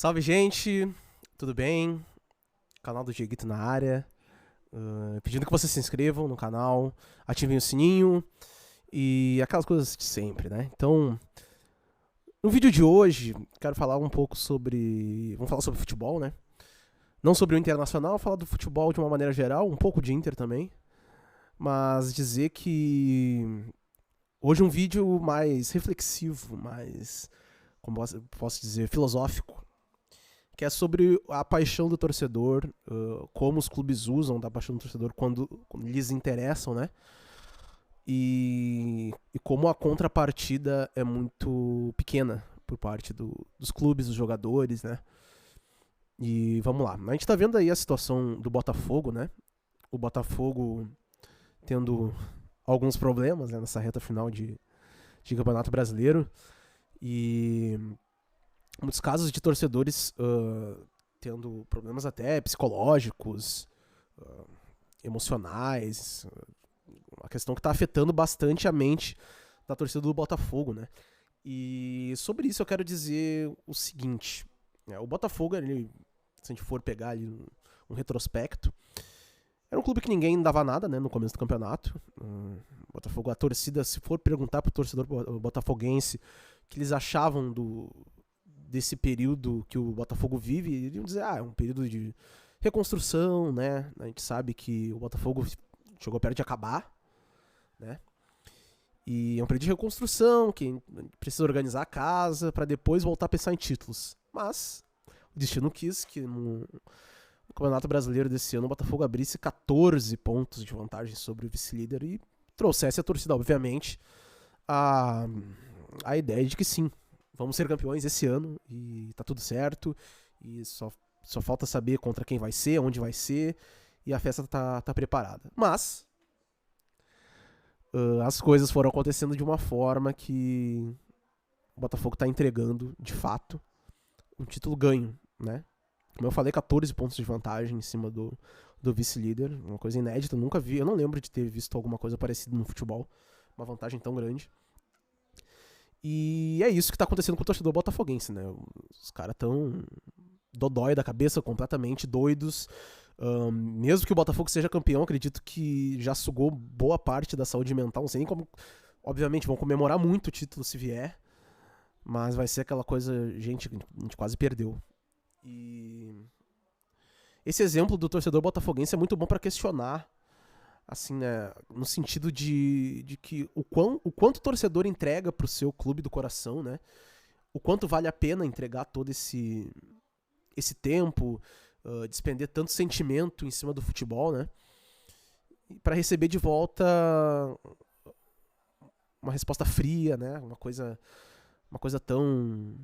Salve, gente! Tudo bem? Canal do Dieguito na área. Pedindo que vocês se inscrevam no canal, ativem o sininho e aquelas coisas de sempre, né? Então, no vídeo de hoje, quero falar um pouco sobre... Vamos falar sobre futebol, né? Não sobre o Internacional, falar do futebol de uma maneira geral, um pouco de Inter também. Mas dizer que hoje é um vídeo mais reflexivo, mais, como posso dizer, filosófico, que é sobre a paixão do torcedor, como os clubes usam da paixão do torcedor quando lhes interessam, né? E como a contrapartida é muito pequena por parte dos clubes, dos jogadores, né? E vamos lá. A gente tá vendo aí a situação do Botafogo, né? O Botafogo tendo alguns problemas, né, nessa reta final de Campeonato Brasileiro. E muitos casos de torcedores tendo problemas até psicológicos, emocionais, uma questão que está afetando bastante a mente da torcida do Botafogo, né? E sobre isso eu quero dizer o seguinte, né? O Botafogo, ele, se a gente for pegar ali um retrospecto, era um clube que ninguém dava nada, né, no começo do campeonato. Botafogo, a torcida, se for perguntar pro torcedor botafoguense o que eles achavam desse período que o Botafogo vive, eles iam dizer, é um período de reconstrução, né? A gente sabe que o Botafogo chegou perto de acabar, né? E é um período de reconstrução, que precisa organizar a casa para depois voltar a pensar em títulos. Mas o destino quis que no Campeonato Brasileiro desse ano o Botafogo abrisse 14 pontos de vantagem sobre o vice-líder e trouxesse a torcida, obviamente, a ideia de que sim, vamos ser campeões esse ano e tá tudo certo. E só falta saber contra quem vai ser, onde vai ser, e a festa tá preparada. Mas as coisas foram acontecendo de uma forma que o Botafogo tá entregando, de fato, um título ganho, né? Como eu falei, 14 pontos de vantagem em cima do vice-líder, uma coisa inédita, nunca vi, eu não lembro de ter visto alguma coisa parecida no futebol, uma vantagem tão grande. E é isso que tá acontecendo com o torcedor botafoguense, né? Os caras tão dodói da cabeça, completamente doidos. Mesmo que o Botafogo seja campeão, acredito que já sugou boa parte da saúde mental. Não sei nem como... Obviamente vão comemorar muito o título se vier, mas vai ser aquela coisa... Gente, a gente quase perdeu. E esse exemplo do torcedor botafoguense é muito bom pra questionar, assim, né, no sentido de que o quanto o torcedor entrega pro seu clube do coração, né? O quanto vale a pena entregar todo esse tempo, despender tanto sentimento em cima do futebol, né? Para receber de volta uma resposta fria, né? Uma coisa tão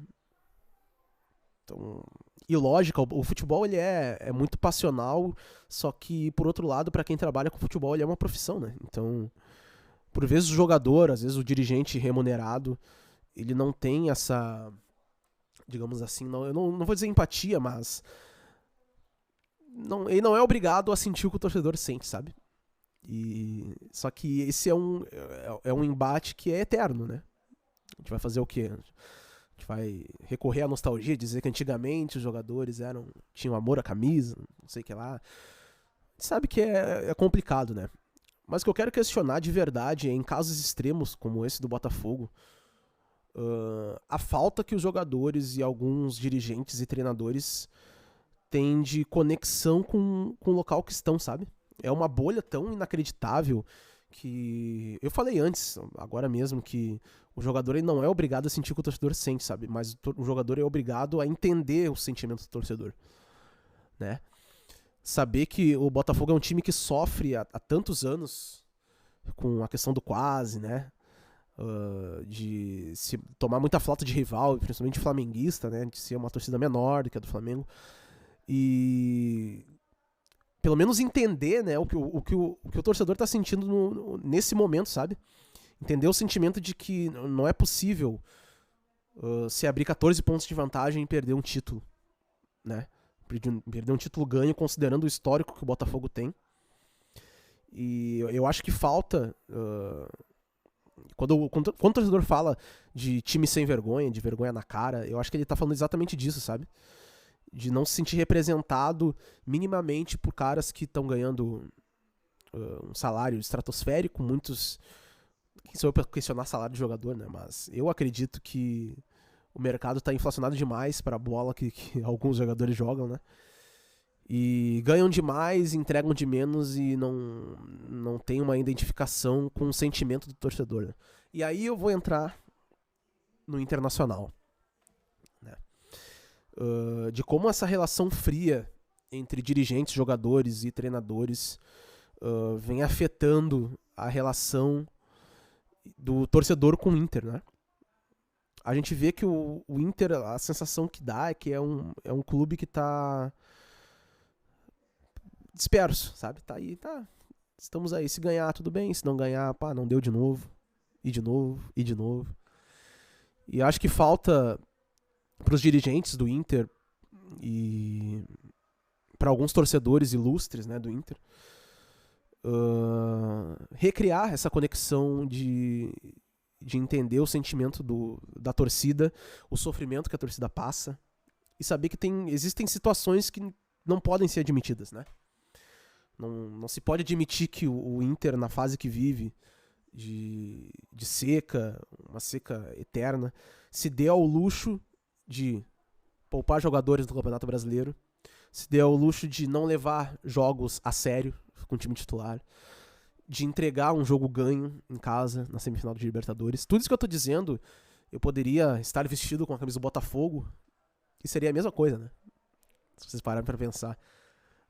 ilógica. O futebol, ele é muito passional, só que, por outro lado, para quem trabalha com futebol, ele é uma profissão, né? Então, por vezes o jogador, às vezes o dirigente remunerado, ele não tem essa, digamos assim, eu não vou dizer empatia, mas ele não é obrigado a sentir o que o torcedor sente, sabe? Só que esse é um embate que é eterno, né? A gente vai fazer o quê? A gente vai recorrer à nostalgia, dizer que antigamente os jogadores tinham amor à camisa, não sei o que lá. A gente sabe que é complicado, né? Mas o que eu quero questionar de verdade é, em casos extremos como esse do Botafogo, a falta que os jogadores e alguns dirigentes e treinadores têm de conexão com o local que estão, sabe? É uma bolha tão inacreditável que... Eu falei antes, agora mesmo, que o jogador ele não é obrigado a sentir o que o torcedor sente, sabe? Mas o jogador é obrigado a entender o sentimento do torcedor, né? Saber que o Botafogo é um time que sofre há tantos anos com a questão do quase, né? De se tomar muita flauta de rival, principalmente flamenguista, né? De ser uma torcida menor do que a do Flamengo. E pelo menos entender, né, o que o torcedor tá sentindo nesse momento, sabe? Entender o sentimento de que não é possível se abrir 14 pontos de vantagem e perder um título, né? Perder um título ganho considerando o histórico que o Botafogo tem. E eu acho que falta... Quando o torcedor fala de time sem vergonha, de vergonha na cara, eu acho que ele tá falando exatamente disso, sabe? de não se sentir representado minimamente por caras que estão ganhando um salário estratosférico, muitos... Quem sou eu para questionar salário de jogador, né? Mas eu acredito que o mercado está inflacionado demais para a bola que alguns jogadores jogam, né? E ganham demais, entregam de menos e não tem uma identificação com o sentimento do torcedor, né? E aí eu vou entrar no internacional, né? De como essa relação fria entre dirigentes, jogadores e treinadores vem afetando a relação do torcedor com o Inter, né? A gente vê que o Inter, a sensação que dá é que é um clube que tá disperso, sabe? Tá aí, tá. Estamos aí. Se ganhar, tudo bem. Se não ganhar, pá, não deu de novo. E de novo, e de novo. E acho que falta pros dirigentes do Inter e para alguns torcedores ilustres, né, do Inter, recriar essa conexão de entender o sentimento da torcida, o sofrimento que a torcida passa, e saber que existem situações que não podem ser admitidas, né? Não se pode admitir que o Inter, na fase que vive, de seca, uma seca eterna, se dê ao luxo de poupar jogadores do Campeonato Brasileiro, se dê ao luxo de não levar jogos a sério com o time titular, de entregar um jogo ganho em casa, na semifinal de Libertadores. Tudo isso que eu tô dizendo, eu poderia estar vestido com a camisa do Botafogo e seria a mesma coisa, né? Se vocês pararem pra pensar.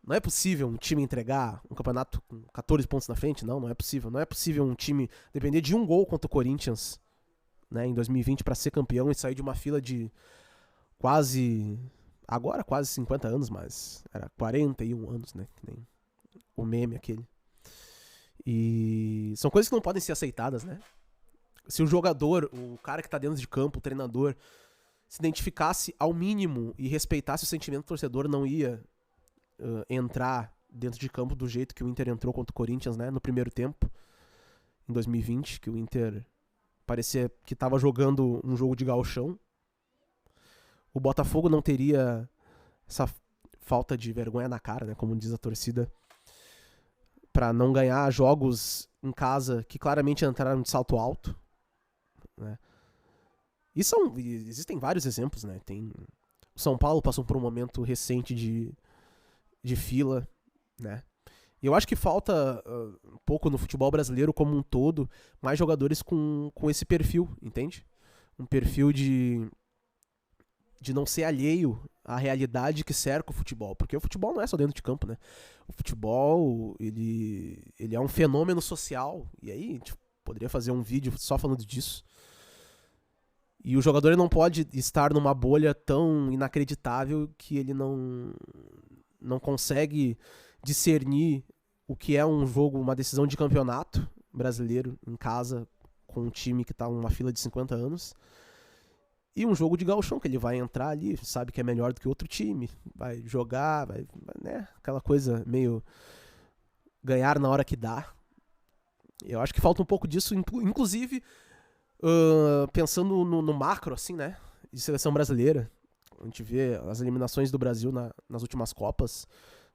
Não é possível um time entregar um campeonato com 14 pontos na frente? Não é possível. Não é possível um time depender de um gol contra o Corinthians, né, em 2020 pra ser campeão e sair de uma fila de agora quase 50 anos, mas era 41 anos, né? Que nem o meme aquele. E são coisas que não podem ser aceitadas, né? Se o jogador, o cara que tá dentro de campo, o treinador, se identificasse ao mínimo e respeitasse o sentimento do torcedor, não ia entrar dentro de campo do jeito que o Inter entrou contra o Corinthians, né? No primeiro tempo, em 2020, que o Inter parecia que tava jogando um jogo de gauchão. O Botafogo não teria essa falta de vergonha na cara, né? Como diz a torcida, para não ganhar jogos em casa que claramente entraram de salto alto, né? E existem vários exemplos, né? O São Paulo passou por um momento recente de fila, né? E eu acho que falta um pouco no futebol brasileiro como um todo mais jogadores com esse perfil, entende? Um perfil de não ser alheio à realidade que cerca o futebol. Porque o futebol não é só dentro de campo, né? O futebol, ele é um fenômeno social. E aí, a gente poderia fazer um vídeo só falando disso. E o jogador ele não pode estar numa bolha tão inacreditável que ele não consegue discernir o que é um jogo, uma decisão de campeonato brasileiro em casa com um time que está numa fila de 50 anos e um jogo de gauchão que ele vai entrar ali, sabe que é melhor do que outro time, vai jogar, vai né, aquela coisa meio ganhar na hora que dá. Eu acho que falta um pouco disso, inclusive pensando no macro, assim, né, de seleção brasileira. A gente vê as eliminações do Brasil nas últimas Copas,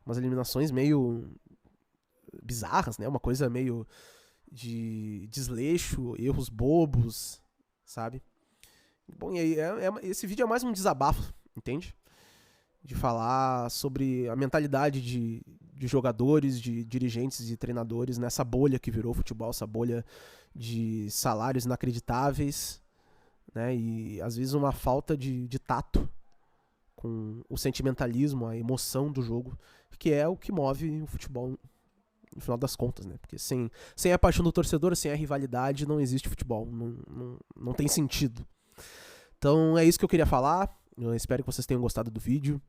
umas eliminações meio bizarras, né? Uma coisa meio de desleixo, erros bobos, sabe? Bom, e aí esse vídeo é mais um desabafo, entende? De falar sobre a mentalidade de jogadores, de dirigentes e treinadores nessa bolha que virou o futebol, essa bolha de salários inacreditáveis, né? E às vezes uma falta de tato com o sentimentalismo, a emoção do jogo, que é o que move o futebol no final das contas, né? Porque sem a paixão do torcedor, sem a rivalidade, não existe futebol, não tem sentido. Então é isso que eu queria falar, eu espero que vocês tenham gostado do vídeo.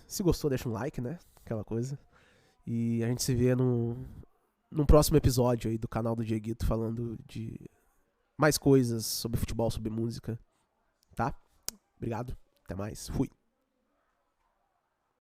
Se gostou, deixa um like, né? Aquela coisa. E a gente se vê num próximo episódio aí do canal do Dieguito, falando de mais coisas sobre futebol, sobre música, tá? Obrigado. Até mais. Fui.